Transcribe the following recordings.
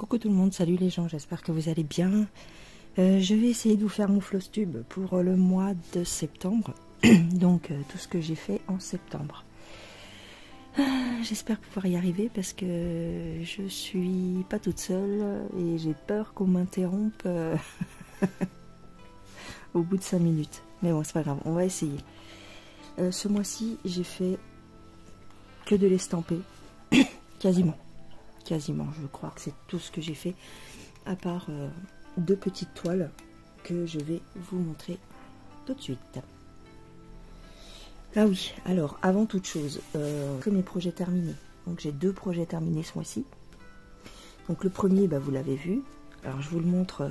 Coucou tout le monde, salut les gens, j'espère que vous allez bien. Je vais essayer de vous faire mon floss tube pour le mois de septembre. Donc tout ce que j'ai fait en septembre. J'espère pouvoir y arriver parce que je suis pas toute seule et j'ai peur qu'on m'interrompe au bout de 5 minutes. Mais bon, c'est pas grave, on va essayer. Ce mois-ci, j'ai fait que de l'estamper. Quasiment, je crois que c'est tout ce que j'ai fait, à part deux petites toiles que je vais vous montrer tout de suite. Ah oui, alors avant toute chose, que mes projets terminés. Donc j'ai deux projets terminés ce mois-ci. Donc le premier, bah, vous l'avez vu. Alors je vous le montre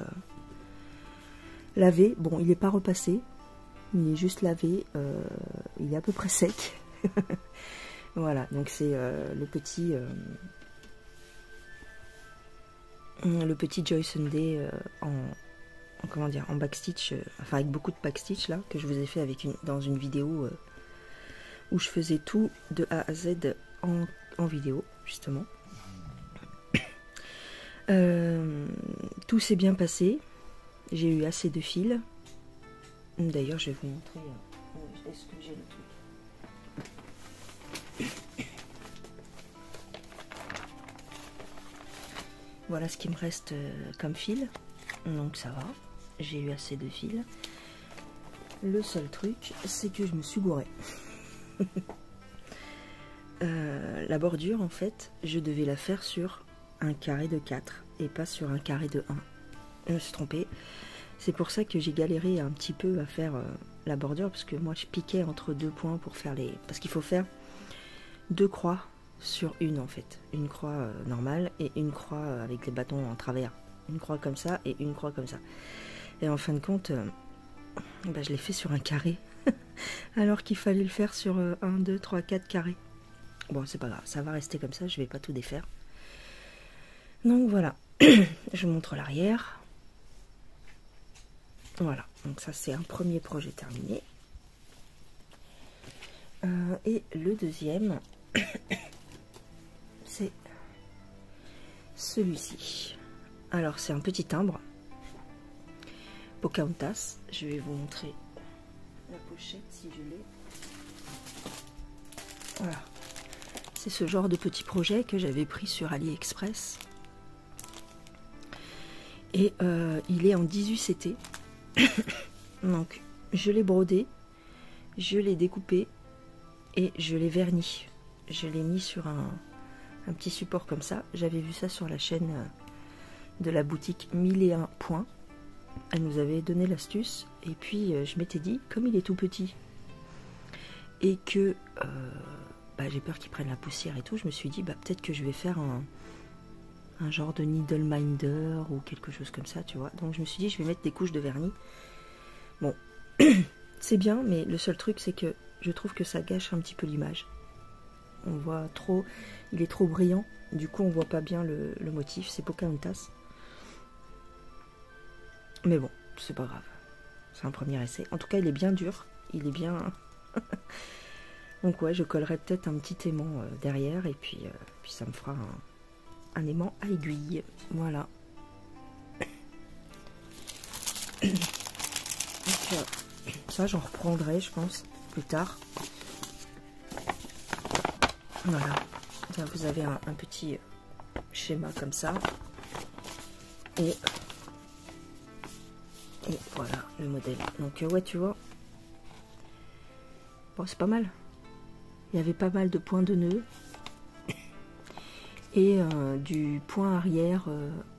lavé. Bon, il n'est pas repassé, il est juste lavé. Il est à peu près sec. Voilà, donc c'est le petit Joy Sunday en backstitch, enfin avec beaucoup de backstitch là, que je vous ai fait dans une vidéo où je faisais tout de A à Z en vidéo, justement. Tout s'est bien passé, j'ai eu assez de fil. D'ailleurs, je vais vous montrer, est-ce que j'ai le truc. Voilà ce qui me reste comme fil, donc ça va, j'ai eu assez de fil. Le seul truc, c'est que je me suis gourée. La bordure, en fait, je devais la faire sur un carré de 4 et pas sur un carré de 1. Je me suis trompée. C'est pour ça que j'ai galéré un petit peu à faire la bordure, parce que moi je piquais entre deux points pour faire les... Parce qu'il faut faire deux croix sur une en fait, une croix normale et une croix avec les bâtons en travers, une croix comme ça et une croix comme ça, et en fin de compte bah, je l'ai fait sur un carré alors qu'il fallait le faire sur 1, 2, 3, 4 carrés. Bon, c'est pas grave, ça va rester comme ça, je vais pas tout défaire. Donc voilà. Je vous montre l'arrière. Voilà, donc ça c'est un premier projet terminé. Et le deuxième c'est celui-ci. Alors c'est un petit timbre Pocahontas. Je vais vous montrer la pochette si je l'ai. Voilà, c'est ce genre de petit projet que j'avais pris sur AliExpress et il est en 18 CT. Donc je l'ai brodé, je l'ai découpé et je l'ai verni. Je l'ai mis sur un petit support comme ça. J'avais vu ça sur la chaîne de la boutique 1001 points. Elle nous avait donné l'astuce. Et puis je m'étais dit, comme il est tout petit et que bah, j'ai peur qu'il prenne la poussière et tout, je me suis dit, bah, peut-être que je vais faire un genre de needle minder ou quelque chose comme ça, tu vois. Donc je me suis dit, je vais mettre des couches de vernis. Bon, c'est bien, mais le seul truc, c'est que je trouve que ça gâche un petit peu l'image. On voit trop, il est trop brillant, du coup on voit pas bien le motif. C'est Pocahontas, mais bon, c'est pas grave, c'est un premier essai. En tout cas il est bien dur, il est bien donc ouais, je collerai peut-être un petit aimant derrière et puis ça me fera un aimant à aiguille. Voilà. Donc ça j'en reprendrai je pense plus tard. Voilà, là, vous avez un petit schéma comme ça et voilà le modèle. Donc ouais, tu vois, bon, c'est pas mal. Il y avait pas mal de points de nœud et du point arrière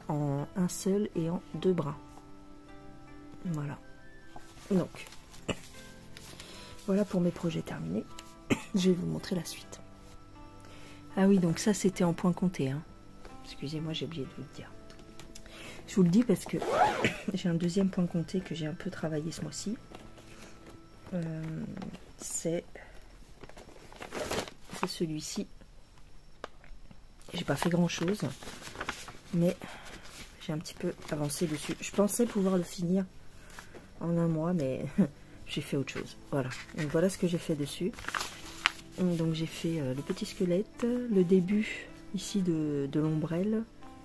en un seul et en deux bras. Voilà, donc voilà pour mes projets terminés. Je vais vous montrer la suite. Ah oui, donc ça c'était en point compté, hein. Excusez-moi, j'ai oublié de vous le dire. Je vous le dis parce que j'ai un deuxième point compté que j'ai un peu travaillé ce mois-ci. C'est celui-ci. J'ai pas fait grand chose, mais j'ai un petit peu avancé dessus. Je pensais pouvoir le finir en un mois, mais j'ai fait autre chose. Voilà, donc voilà ce que j'ai fait dessus. Donc j'ai fait le petit squelette, le début ici de l'ombrelle,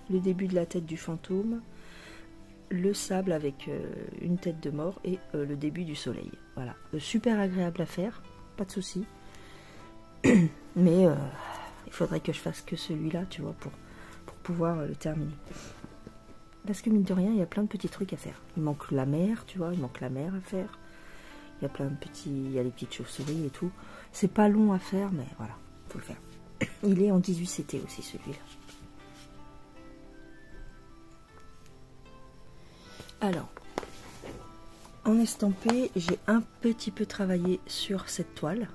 le début de la tête du fantôme, le sable avec une tête de mort et le début du soleil. Voilà, super agréable à faire, pas de souci. Mais il faudrait que je fasse que celui-là, tu vois, pour pouvoir le terminer. Parce que mine de rien, il y a plein de petits trucs à faire. Il manque la mer, tu vois, il manque la mer à faire. Il y a plein de petits, il y a les petites chauves-souris et tout. C'est pas long à faire, mais voilà, faut le faire. Il est en 18 CT aussi, celui-là. Alors, en estampé, j'ai un petit peu travaillé sur cette toile.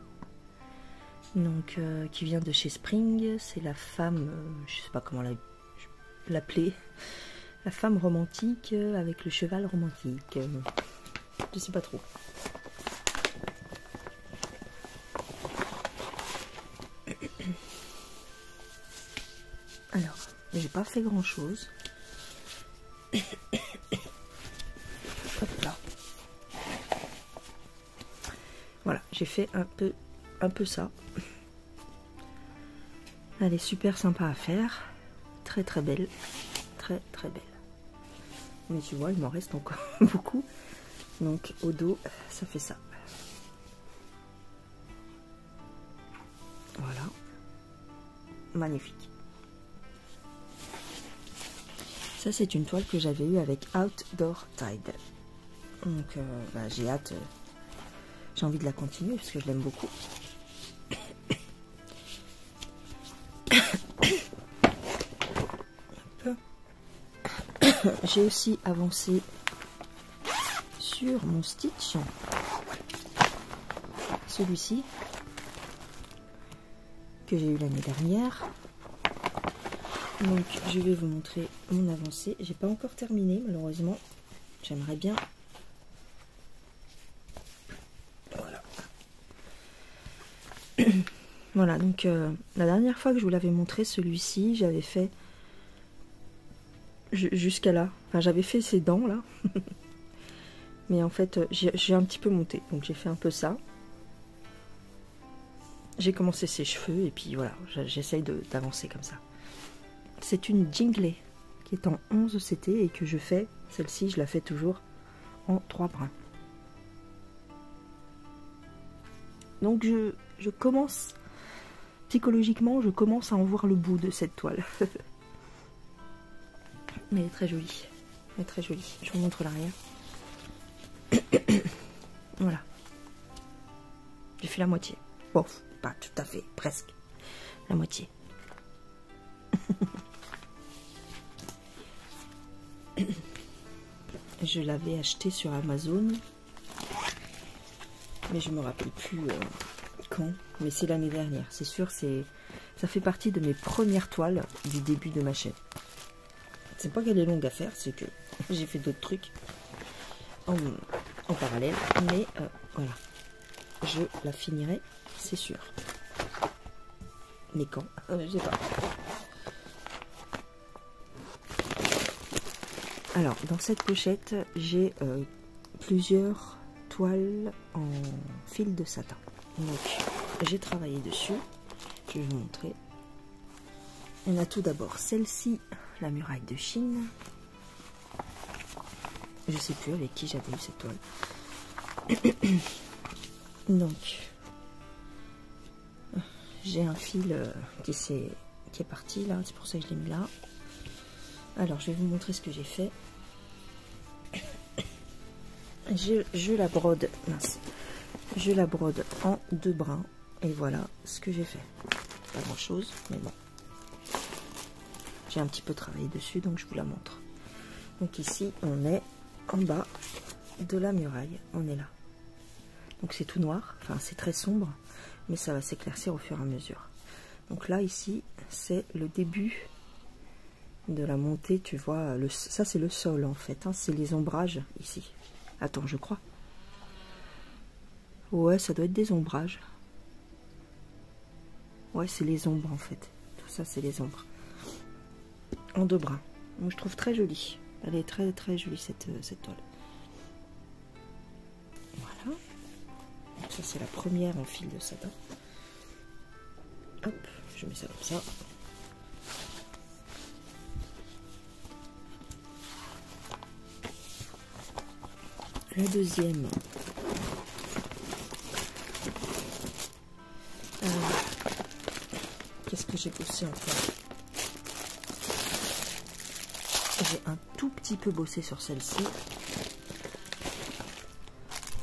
Donc, qui vient de chez Spring. C'est la femme, je sais pas comment l'appeler. La femme romantique avec le cheval romantique. Je sais pas trop. Alors, j'ai pas fait grand chose. Hop là. Voilà, j'ai fait un peu ça. Elle est super sympa à faire. Très très belle. Très très belle. Mais tu vois, il m'en reste encore beaucoup. Donc au dos, ça fait ça. Voilà. Magnifique. Ça, c'est une toile que j'avais eue avec Outdoor Tide. Donc bah, j'ai hâte. J'ai envie de la continuer parce que je l'aime beaucoup. J'ai aussi avancé sur mon Stitch, celui-ci que j'ai eu l'année dernière. Donc je vais vous montrer mon avancée. J'ai pas encore terminé malheureusement. J'aimerais bien. Voilà. Voilà, donc la dernière fois que je vous l'avais montré, celui-ci, j'avais fait jusqu'à là. Enfin, j'avais fait ses dents là. Mais en fait, j'ai un petit peu monté. Donc j'ai fait un peu ça. J'ai commencé ses cheveux et puis voilà, j'essaye d'avancer comme ça. C'est une Jingley qui est en 11 CT et que je fais, celle-ci, je la fais toujours en 3 brins. Donc je commence, psychologiquement, je commence à en voir le bout de cette toile. Mais elle est très jolie. Elle est très jolie. Je vous montre l'arrière. Voilà. J'ai fait la moitié. Bon, pas tout à fait, presque. La moitié. Je l'avais acheté sur Amazon. Mais je me rappelle plus quand. Mais c'est l'année dernière. C'est sûr, ça fait partie de mes premières toiles du début de ma chaîne. C'est pas qu'elle est longue à faire, c'est que j'ai fait d'autres trucs en parallèle. Mais voilà. Je la finirai, c'est sûr. Mais quand? Je sais pas. Alors, dans cette pochette, j'ai plusieurs toiles en fil de satin. Donc, j'ai travaillé dessus. Je vais vous montrer. On a tout d'abord celle-ci, la muraille de Chine. Je sais plus avec qui j'avais eu cette toile. Donc, j'ai un fil qui est parti là, c'est pour ça que je l'ai mis là. Alors, je vais vous montrer ce que j'ai fait. Je la brode, mince. Je la brode en 2 brins. Et voilà ce que j'ai fait. Pas grand chose, mais bon. J'ai un petit peu travaillé dessus, donc je vous la montre. Donc ici, on est en bas de la muraille. On est là. Donc c'est tout noir. Enfin, c'est très sombre. Mais ça va s'éclaircir au fur et à mesure. Donc là, ici, c'est le début de la montée. Tu vois, ça c'est le sol en fait. Hein, c'est les ombrages ici. Attends, je crois. Ouais, ça doit être des ombrages. Ouais, c'est les ombres en fait. Tout ça, c'est les ombres. En 2 brins. Donc, je trouve très jolie. Elle est très très jolie cette toile. Voilà. Donc, ça, c'est la première en fil de satin. Hop, je mets ça comme ça. La deuxième. Qu'est-ce que j'ai bossé encore? J'ai un tout petit peu bossé sur celle-ci.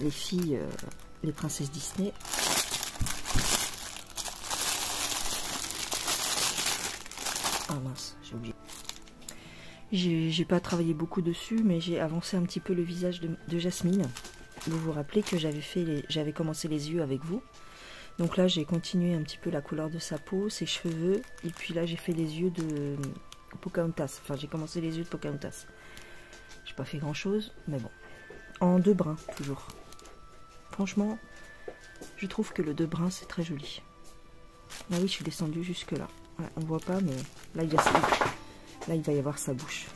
Les filles, les princesses Disney. Ah mince, j'ai oublié. J'ai pas travaillé beaucoup dessus, mais j'ai avancé un petit peu le visage de Jasmine. Vous vous rappelez que j'avais commencé les yeux avec vous. Donc là, j'ai continué un petit peu la couleur de sa peau, ses cheveux. Et puis là, j'ai fait les yeux de Pocahontas. Enfin, j'ai commencé les yeux de Pocahontas. J'ai pas fait grand-chose, mais bon. En 2 brins, toujours. Franchement, je trouve que le 2 brins, c'est très joli. Ah oui, je suis descendue jusque là. Ouais, on voit pas, mais là, il va y avoir sa bouche.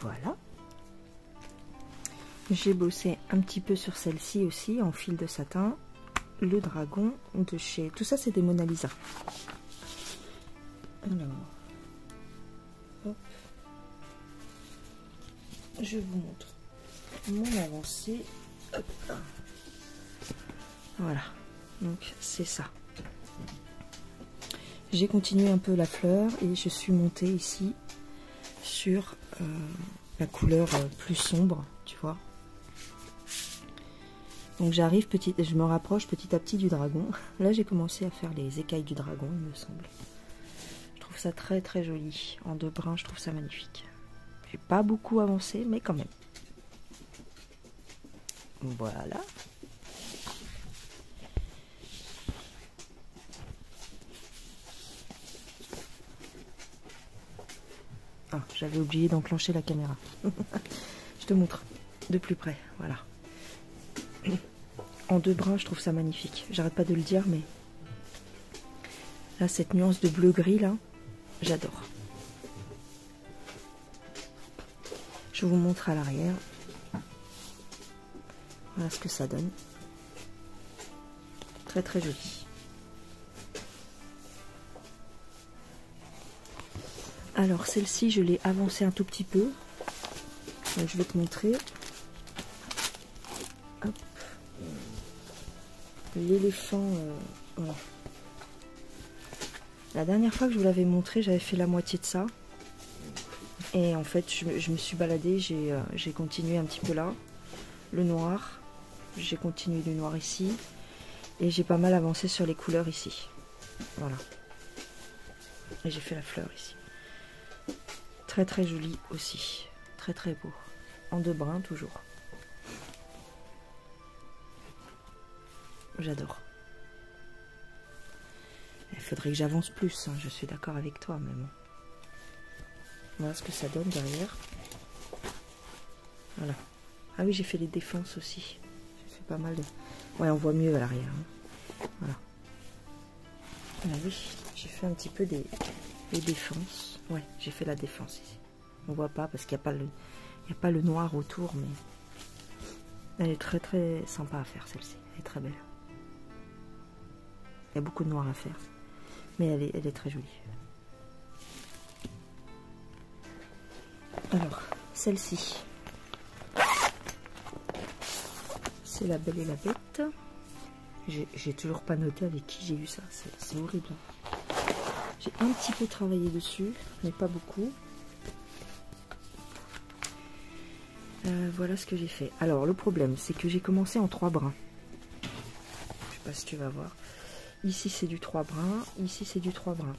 Voilà. J'ai bossé un petit peu sur celle-ci aussi, en fil de satin. Le dragon de chez... Tout ça, c'est des Mona Lisa. Alors, hop. Je vous montre mon avancée. Hop. Voilà, donc c'est ça. J'ai continué un peu la fleur et je suis montée ici sur la couleur plus sombre, tu vois. Donc j'arrive je me rapproche petit à petit du dragon. Là j'ai commencé à faire les écailles du dragon, il me semble. Je trouve ça très très joli. En 2 brins, je trouve ça magnifique. J'ai pas beaucoup avancé, mais quand même. Voilà. Ah, j'avais oublié d'enclencher la caméra. Je te montre de plus près, voilà. En 2 brins, je trouve ça magnifique. J'arrête pas de le dire, mais là, cette nuance de bleu-gris, là, j'adore. Je vous montre à l'arrière. Voilà ce que ça donne. Très très joli. Alors celle-ci, je l'ai avancée un tout petit peu. Donc, je vais te montrer. Hop. L'éléphant. Voilà. La dernière fois que je vous l'avais montré, j'avais fait la moitié de ça. Et en fait, je me suis baladée, j'ai continué un petit peu là. Le noir. J'ai continué du noir ici. Et j'ai pas mal avancé sur les couleurs ici. Voilà. Et j'ai fait la fleur ici. Très très joli aussi. Très très beau. En 2 brins toujours. J'adore. Il faudrait que j'avance plus. Hein. Je suis d'accord avec toi, mais bon. Voilà ce que ça donne derrière. Voilà. Ah oui, j'ai fait les défenses aussi. J'ai fait pas mal de... Ouais, on voit mieux à l'arrière. Hein. Voilà. Ah oui, j'ai fait un petit peu des défenses. Ouais, j'ai fait la défense ici. On voit pas parce qu'il n'y a pas le noir autour, mais elle est très très sympa à faire celle-ci. Elle est très belle. Il y a beaucoup de noir à faire, mais elle est très jolie. Alors, celle-ci, c'est La Belle et la Bête. J'ai toujours pas noté avec qui j'ai eu ça, c'est horrible. J'ai un petit peu travaillé dessus, mais pas beaucoup. Voilà ce que j'ai fait. Alors, le problème, c'est que j'ai commencé en 3 brins. Je sais pas si tu vas voir. Ici, c'est du 3 brins. Ici, c'est du 3 brins.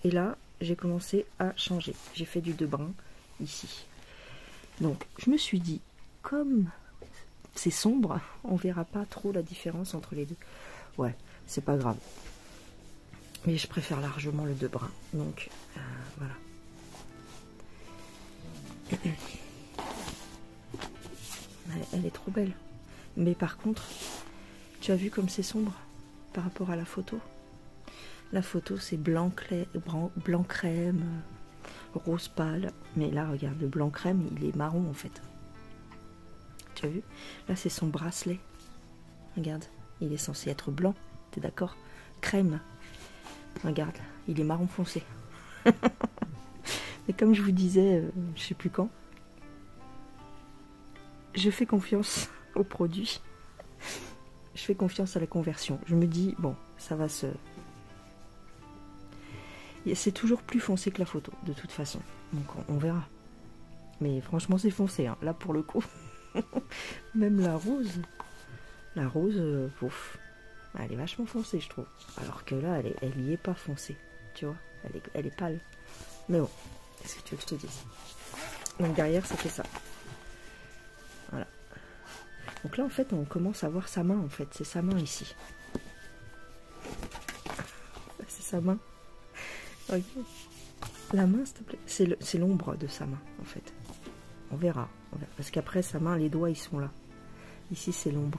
Et là, j'ai commencé à changer. J'ai fait du 2 brins ici. Donc, je me suis dit, comme c'est sombre, on verra pas trop la différence entre les deux. Ouais, c'est pas grave. Mais je préfère largement le 2 brins. Donc, voilà. Elle est trop belle. Mais par contre, tu as vu comme c'est sombre par rapport à la photo? La photo, c'est blanc crème, rose pâle. Mais là, regarde, le blanc crème, il est marron en fait. Tu as vu? Là, c'est son bracelet. Regarde, il est censé être blanc. T'es d'accord? Crème. Regarde, il est marron foncé. Mais comme je vous disais, je sais plus quand, je fais confiance au produit. Je fais confiance à la conversion. Je me dis, bon, ça va se... C'est toujours plus foncé que la photo, de toute façon. Donc on verra. Mais franchement, c'est foncé, hein. Là, pour le coup. Même la rose, pouf, elle est vachement foncée, je trouve. Alors que là, elle y est pas foncée, tu vois. Elle est pâle. Mais bon, qu'est-ce que tu veux que je te dise? Donc derrière, ça fait ça. Voilà. Donc là, en fait, on commence à voir sa main, en fait. C'est sa main ici. C'est sa main. Regarde. La main, s'il te plaît. C'est l'ombre de sa main, en fait. On verra. Parce qu'après, sa main, les doigts, ils sont là. Ici, c'est l'ombre.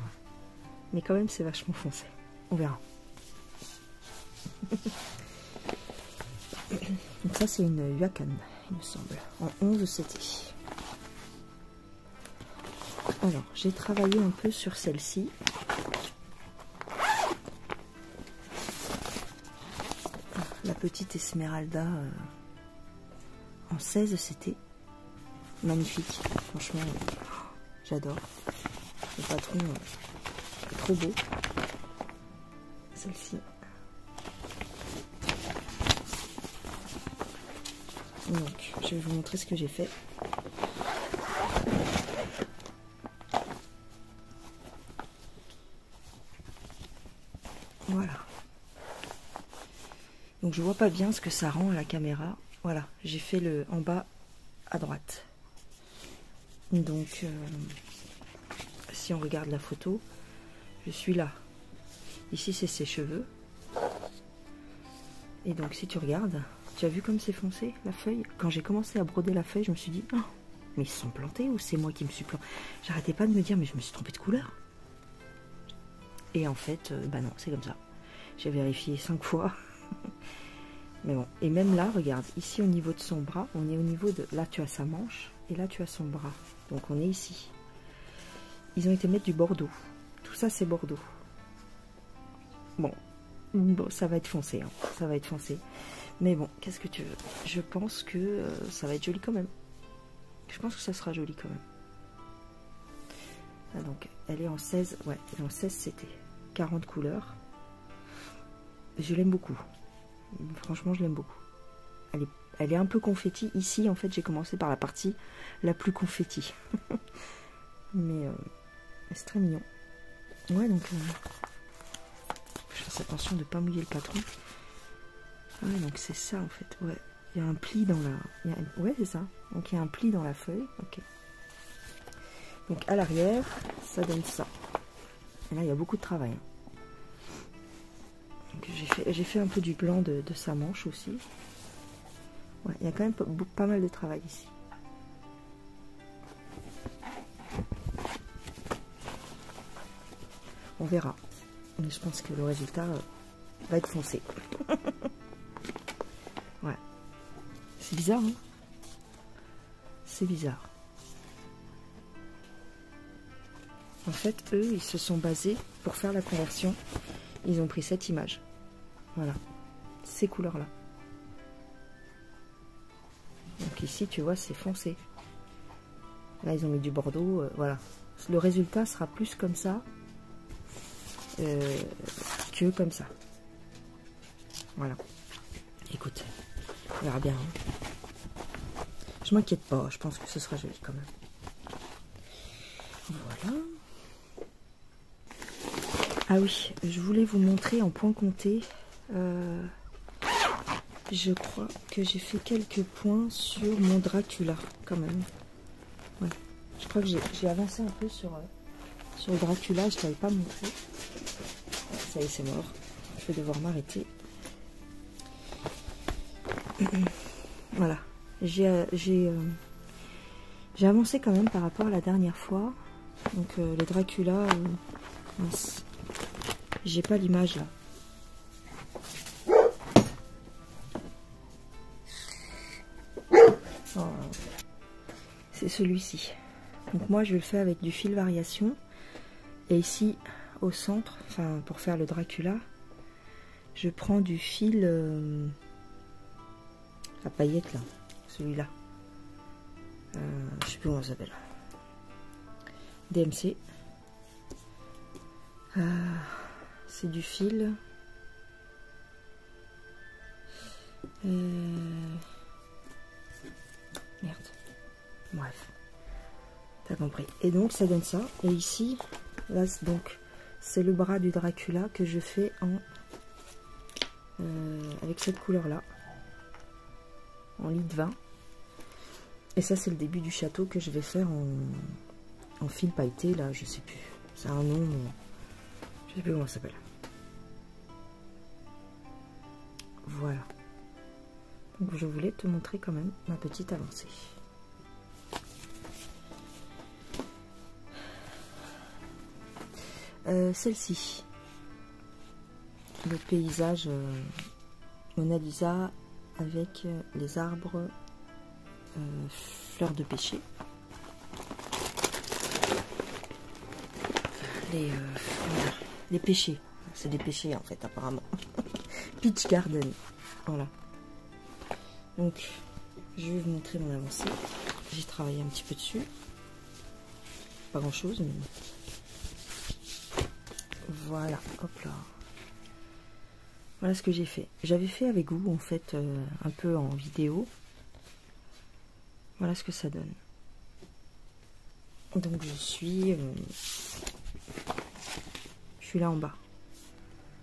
Mais quand même, c'est vachement foncé. On verra. Donc ça, c'est une Huacan, il me semble. En 11 CT. Alors, j'ai travaillé un peu sur celle-ci. La petite Esmeralda en 16 CT. Magnifique. Franchement, j'adore. Le patron est trop beau. Celle-ci. Donc, je vais vous montrer ce que j'ai fait. Voilà. Donc, je vois pas bien ce que ça rend à la caméra. Voilà, j'ai fait le en bas à droite. Donc, si on regarde la photo, je suis là. Ici, c'est ses cheveux. Et donc, si tu regardes, tu as vu comme c'est foncé, la feuille? Quand j'ai commencé à broder la feuille, je me suis dit, oh, mais ils se sont plantés ou c'est moi qui me suis planté? J'arrêtais pas de me dire, mais je me suis trompée de couleur. Et en fait, bah non, c'est comme ça. J'ai vérifié 5 fois. Mais bon, et même là, regarde, ici au niveau de son bras, on est au niveau de... Là, tu as sa manche, et là, tu as son bras. Donc, on est ici. Ils ont été mettre du bordeaux. Tout ça, c'est bordeaux. Bon, ça va être foncé, hein. Ça va être foncé. Mais bon, qu'est-ce que tu veux? Je pense que ça va être joli quand même. Je pense que ça sera joli quand même. Ah, donc, elle est en 16, ouais, elle est en 16 CT. 40 couleurs. Je l'aime beaucoup. Franchement, je l'aime beaucoup. Elle est un peu confetti. Ici, en fait, j'ai commencé par la partie la plus confetti. Mais c'est très mignon. Ouais, donc je fasse attention de ne pas mouiller le patron. Ouais, donc c'est ça, en fait. Ouais, il y a un pli dans la... Ouais, c'est ça. Donc, il y a un pli dans la feuille. Ok. Donc, à l'arrière, ça donne ça. Et là, il y a beaucoup de travail. J'ai fait un peu du blanc de sa manche aussi. Ouais, il y a quand même pas mal de travail ici. On verra. Mais je pense que le résultat va être foncé. Ouais. C'est bizarre, hein? C'est bizarre. En fait, eux, ils se sont basés pour faire la conversion. Ils ont pris cette image. Voilà. Ces couleurs-là. Donc ici, tu vois, c'est foncé. Là, ils ont mis du bordeaux. Voilà. Le résultat sera plus comme ça que comme ça. Voilà. Écoute, on verra bien. Hein. Je m'inquiète pas. Je pense que ce sera joli quand même. Voilà. Ah oui, je voulais vous montrer en point compté. Je crois que j'ai fait quelques points sur mon Dracula, quand même. Ouais. Je crois que j'ai avancé un peu sur le Dracula, je ne l'avais pas montré. Ça y est, c'est mort. Je vais devoir m'arrêter. Voilà. J'ai avancé quand même par rapport à la dernière fois. Donc le Dracula, mince. J'ai pas l'image là. Oh. C'est celui-ci. Donc moi je le fais avec du fil variation. Et ici au centre, enfin pour faire le Dracula, je prends du fil à paillettes là. Celui-là. Je sais plus comment ça s'appelle. DMC. C'est du fil. Merde. Bref. T'as compris. Et donc ça donne ça. Et ici, là donc c'est le bras du Dracula que je fais en avec cette couleur là. En lit de vin. Et ça c'est le début du château que je vais faire en fil pailleté là, je sais plus. C'est un nom, mais je sais plus comment ça s'appelle. Voilà. Donc je voulais te montrer quand même ma petite avancée. Celle-ci, le paysage Mona Lisa avec les arbres, fleurs de pêcher, les pêchers, c'est des pêchers en fait apparemment. Peach Garden, voilà. Donc je vais vous montrer mon avancée. J'ai travaillé un petit peu dessus, pas grand chose mais voilà, hop là. Voilà ce que j'ai fait. J'avais fait avec vous en fait un peu en vidéo. Voilà ce que ça donne. Donc je suis là en bas.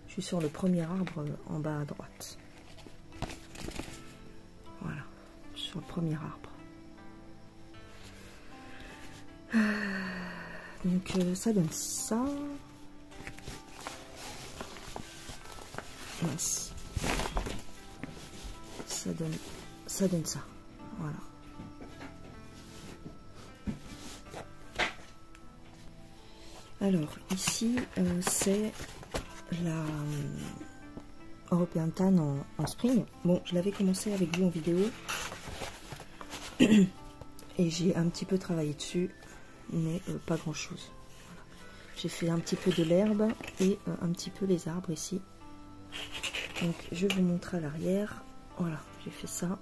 Je suis sur le premier arbre en bas à droite. Voilà, sur le premier arbre. Donc ça donne ça. Mince. Ça donne ça. Voilà. Alors ici c'est la European Tan en spring. Bon, je l'avais commencé avec vous en vidéo et j'ai un petit peu travaillé dessus, mais pas grand chose. Voilà. J'ai fait un petit peu de l'herbe et un petit peu les arbres ici. Donc je vous montre à l'arrière. Voilà, j'ai fait ça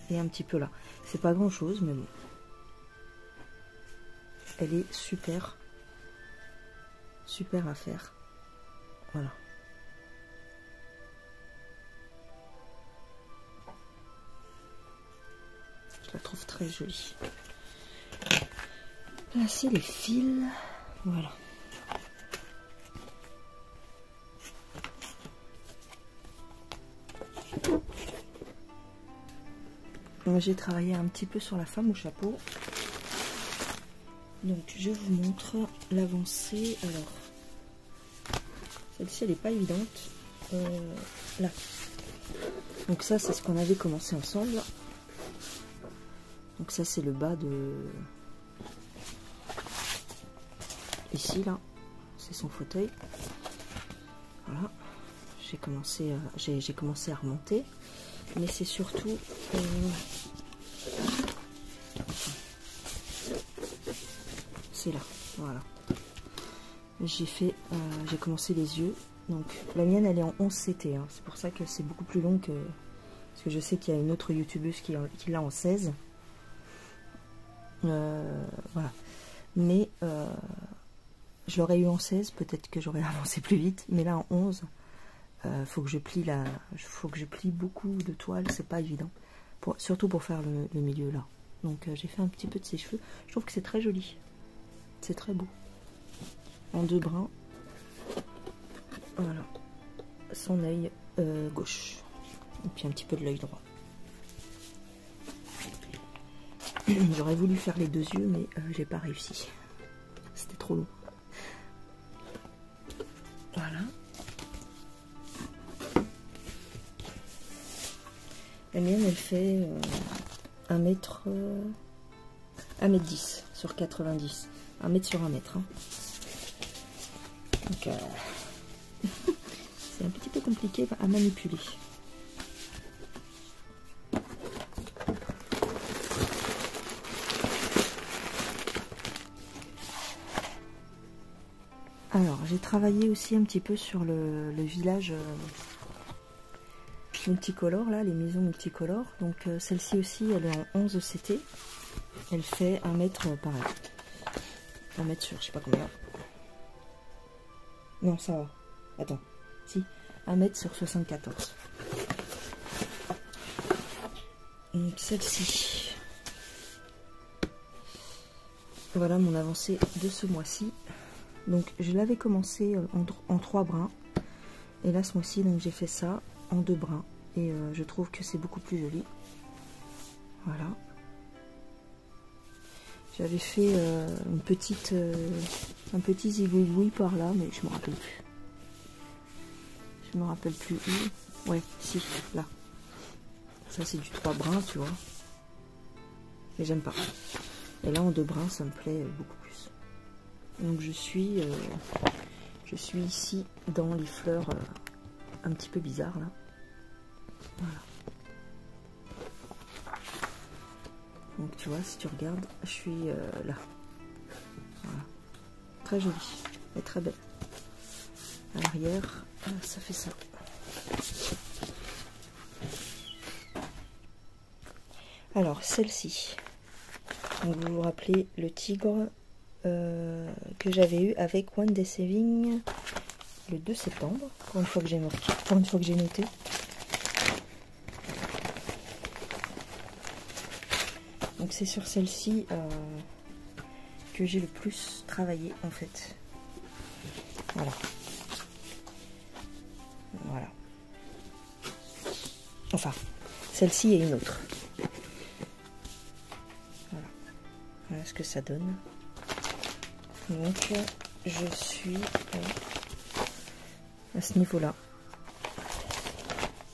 et un petit peu là. C'est pas grand chose, mais bon. Elle est super à faire. Voilà. Je la trouve très jolie. Là c'est les fils. Voilà. J'ai travaillé un petit peu sur la femme au chapeau. Donc je vous montre l'avancée. Alors celle-ci elle n'est pas évidente. Là. Donc ça c'est ce qu'on avait commencé ensemble. Donc ça c'est le bas de ici là. C'est son fauteuil. Voilà. J'ai commencé à remonter. Mais c'est surtout c'est là, voilà. J'ai commencé les yeux. Donc la mienne elle est en 11 CT, hein. C'est pour ça que c'est beaucoup plus long que... Parce que je sais qu'il y a une autre youtubeuse qui l'a en 16. Voilà. Mais je l'aurais eu en 16, peut-être que j'aurais avancé plus vite. Mais là en 11, faut que je plie beaucoup de toile, c'est pas évident. Surtout pour faire le milieu là. Donc j'ai fait un petit peu de ses cheveux. Je trouve que c'est très joli. C'est très beau. En deux brins. Voilà. Son œil gauche. Et puis un petit peu de l'œil droit. J'aurais voulu faire les deux yeux, mais j'ai pas réussi. C'était trop long. Voilà. La mienne, elle fait 1m10 sur 90. 1m sur 1m. Hein. Donc, c'est un petit peu compliqué à manipuler. Alors, j'ai travaillé aussi un petit peu sur le village multicolore, là, les maisons multicolores. Donc, celle-ci aussi, elle est en 11 CT. Elle fait 1 mètre pareil. 1 mètre sur je sais pas combien. Non, ça va. Attends. Si. 1 mètre sur 74. Donc celle-ci. Voilà mon avancée de ce mois-ci. Donc je l'avais commencé en 3 brins. Et là ce mois-ci, donc j'ai fait ça en 2 brins. Et je trouve que c'est beaucoup plus joli. Voilà. J'avais fait un petit zigouigoui par là, mais je me rappelle plus. Je me rappelle plus où. Ouais, si, là. Ça c'est du 3 brins, tu vois. Mais j'aime pas. Et là en 2 brins, ça me plaît beaucoup plus. Donc je suis ici dans les fleurs un petit peu bizarres là. Voilà. Donc tu vois, si tu regardes, je suis là. Voilà. Très jolie et très belle. À l'arrière, ça fait ça. Alors celle-ci, vous vous rappelez le tigre que j'avais eu avec One Day Saving le 2 septembre, pour une fois que j'ai noté. Donc c'est sur celle-ci que j'ai le plus travaillé en fait. Voilà. Voilà. Enfin, celle-ci et une autre. Voilà. Voilà ce que ça donne. Donc je suis à ce niveau-là.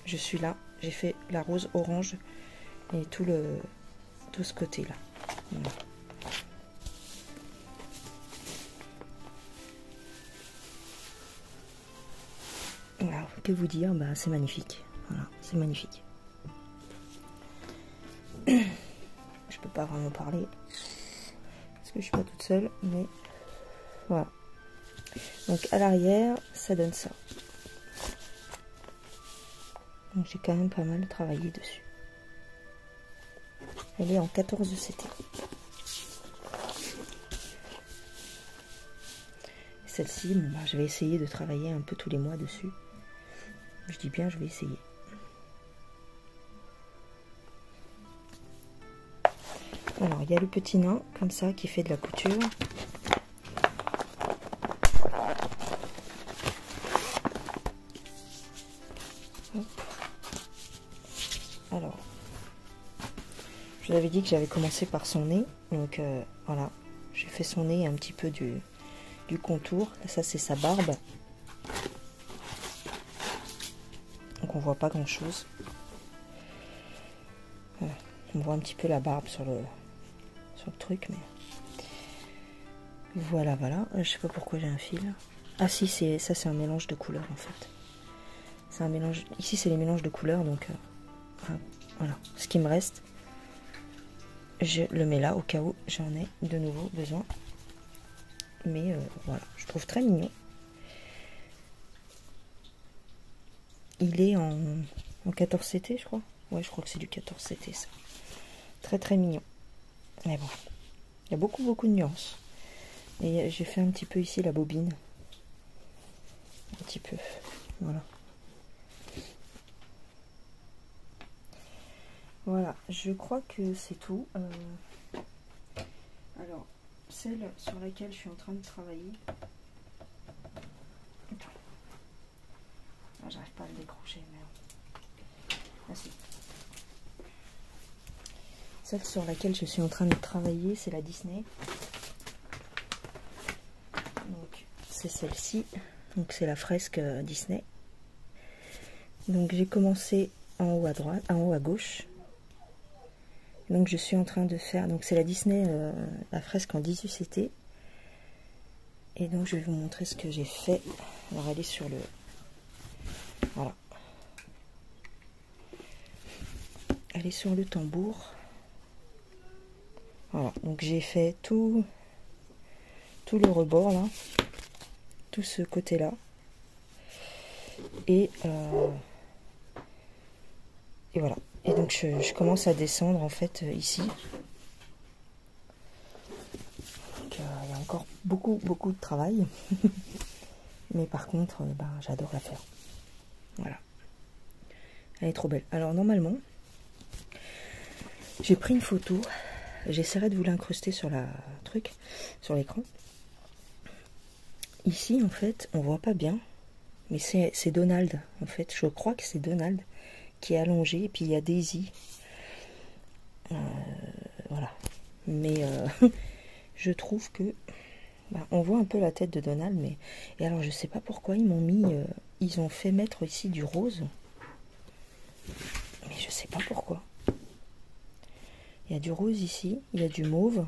Je suis là. J'ai fait la rose orange et tout ce côté-là. Voilà. Alors, que vous dire, bah, c'est magnifique. Voilà, c'est magnifique. Je peux pas vraiment parler parce que je suis pas toute seule, mais voilà. Donc à l'arrière, ça donne ça. Donc j'ai quand même pas mal travaillé dessus. Elle est en 14 CT. Celle-ci, bon, bah, je vais essayer de travailler un peu tous les mois dessus. Je dis bien, je vais essayer. Alors, il y a le petit nain, comme ça, qui fait de la couture. Hop. Alors, je vous avais dit que j'avais commencé par son nez. Donc, voilà. J'ai fait son nez, un petit peu du contour. Ça, c'est sa barbe. Donc, on voit pas grand-chose. Voilà. On voit un petit peu la barbe sur le truc, mais voilà. Je sais pas pourquoi j'ai un fil. Ah si, ça c'est un mélange de couleurs en fait. C'est un mélange. Ici c'est les mélanges de couleurs, donc voilà. Ce qui me reste, je le mets là au cas où j'en ai de nouveau besoin. Mais voilà, je trouve très mignon. Il est en 14 CT, je crois. Ouais, je crois que c'est du 14 CT ça. Très très mignon. Mais bon, il y a beaucoup de nuances. Et j'ai fait un petit peu ici la bobine. Un petit peu. Voilà. Voilà, je crois que c'est tout. Alors, celle sur laquelle je suis en train de travailler. Ah, j'arrive pas à le décrocher, merde. Ah si. Celle sur laquelle je suis en train de travailler, c'est la Disney. Donc, c'est celle-ci. Donc, c'est la fresque Disney. Donc, j'ai commencé en haut à droite, en haut à gauche. Donc, je suis en train de faire. Donc, c'est la Disney, la fresque en 18 CT. Et donc, je vais vous montrer ce que j'ai fait. Alors, elle est sur le. Voilà. Elle est sur le tambour. Voilà, donc j'ai fait tout le rebord là, tout ce côté là, et voilà. Et donc je commence à descendre en fait ici. Donc il y a encore beaucoup de travail. Mais par contre, ben, j'adore la faire. Voilà. Elle est trop belle. Alors normalement, j'ai pris une photo. J'essaierai de vous l'incruster sur sur l'écran. Ici, en fait, on voit pas bien. Mais c'est Donald, en fait. Je crois que c'est Donald qui est allongé. Et puis il y a Daisy. Voilà. Mais je trouve que... Ben, on voit un peu la tête de Donald. Mais... Et alors, je sais pas pourquoi ils m'ont mis... ils ont fait mettre ici du rose. Mais je sais pas pourquoi. Il y a du rose ici. Il y a du mauve.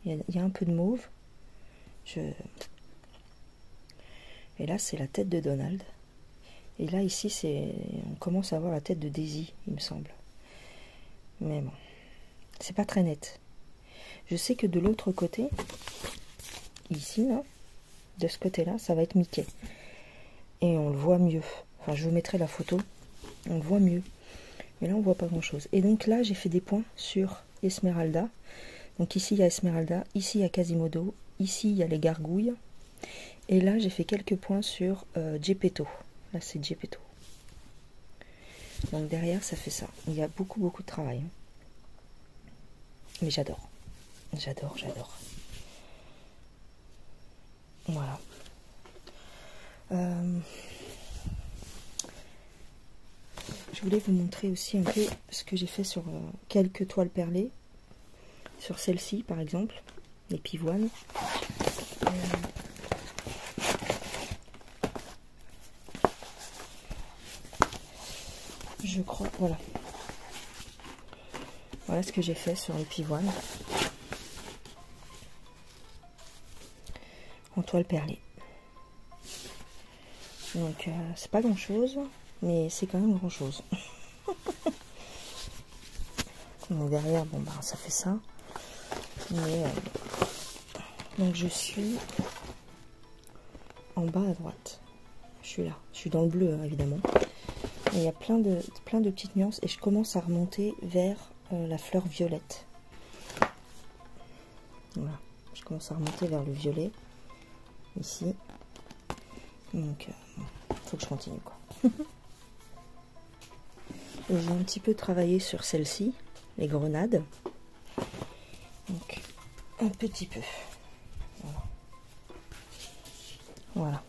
Il y a un peu de mauve. Et là, c'est la tête de Donald. Et là, ici, on commence à voir la tête de Daisy, il me semble. Mais bon, c'est pas très net. Je sais que de l'autre côté, ici, là, de ce côté-là, ça va être Mickey. Et on le voit mieux. Enfin, je vous mettrai la photo. On le voit mieux. Mais là, on voit pas grand-chose. Et donc là, j'ai fait des points sur Esmeralda. Donc ici, il y a Esmeralda. Ici, il y a Quasimodo. Ici, il y a les gargouilles. Et là, j'ai fait quelques points sur Geppetto. Là, c'est Geppetto. Donc derrière, ça fait ça. Il y a beaucoup de travail. Mais j'adore. J'adore. Voilà. Je voulais vous montrer aussi un peu ce que j'ai fait sur quelques toiles perlées. Sur celle-ci, par exemple. Les pivoines. Je crois, voilà. Voilà ce que j'ai fait sur les pivoines. En toile perlée. Donc, c'est pas grand chose, mais c'est quand même grand chose. Donc derrière, bon, bah, ça fait ça. Mais, donc, je suis en bas à droite. Je suis là. Je suis dans le bleu, hein, évidemment. Et il y a plein de petites nuances. Et je commence à remonter vers la fleur violette. Voilà. Je commence à remonter vers le violet. Ici. Donc, faut que je continue, quoi. Et j'ai un petit peu travaillé sur celle-ci, les grenades. Donc, un petit peu. Voilà. Voilà.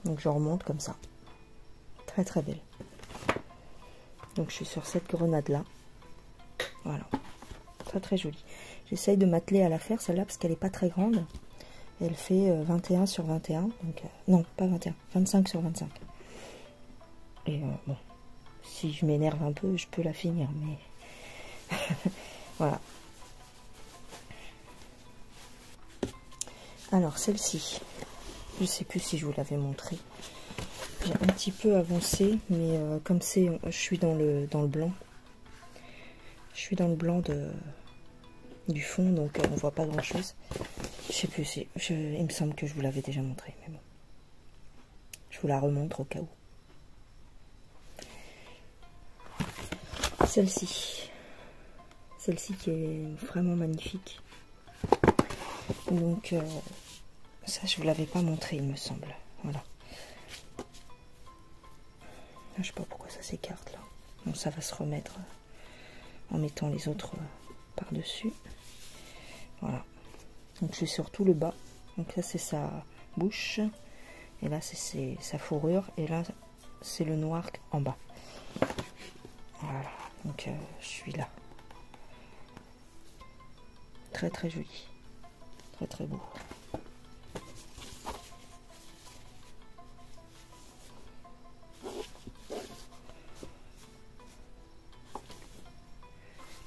Donc, je remonte comme ça. Très belle. Donc, je suis sur cette grenade-là. Voilà. Très jolie. J'essaye de m'atteler à la faire, celle-là, parce qu'elle n'est pas très grande. Elle fait 21 sur 21. Donc, non, pas 21. 25 sur 25. Et bon, si je m'énerve un peu, je peux la finir. Mais voilà. Alors, celle-ci, je sais plus si je vous l'avais montré. J'ai un petit peu avancé, mais comme je suis dans le blanc. Je suis dans le blanc du fond, donc on voit pas grand chose. Je sais plus, il me semble que je vous l'avais déjà montré, mais bon. Je vous la remontre au cas où. Celle-ci qui est vraiment magnifique. Donc, ça je vous l'avais pas montré, il me semble. Voilà. Je sais pas pourquoi ça s'écarte là. Bon, ça va se remettre en mettant les autres par-dessus. Voilà. Donc je suis sur tout le bas. Donc là c'est sa bouche. Et là c'est sa fourrure. Et là c'est le noir en bas. Voilà. Donc je suis là. Très joli. Très beau.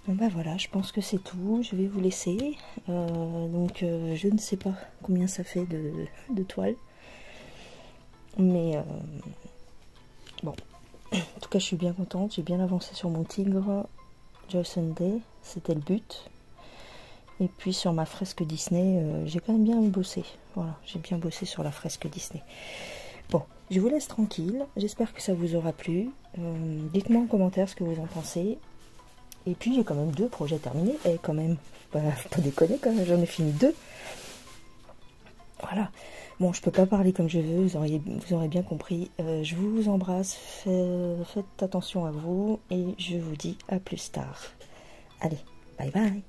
Bon bah voilà, je pense que c'est tout. Je vais vous laisser. Donc je ne sais pas combien ça fait de toile. Mais bon. En tout cas, je suis bien contente. J'ai bien avancé sur mon tigre. Joy Sunday, c'était le but. Et puis sur ma fresque Disney, j'ai quand même bien bossé. Voilà, j'ai bien bossé sur la fresque Disney. Bon, je vous laisse tranquille. J'espère que ça vous aura plu. Dites-moi en commentaire ce que vous en pensez. Et puis j'ai quand même 2 projets terminés. Et quand même, faut pas déconner quand même, j'en ai fini 2. Voilà. Bon, je peux pas parler comme je veux, vous aurez bien compris. Je vous embrasse, faites attention à vous et je vous dis à plus tard. Allez, bye bye.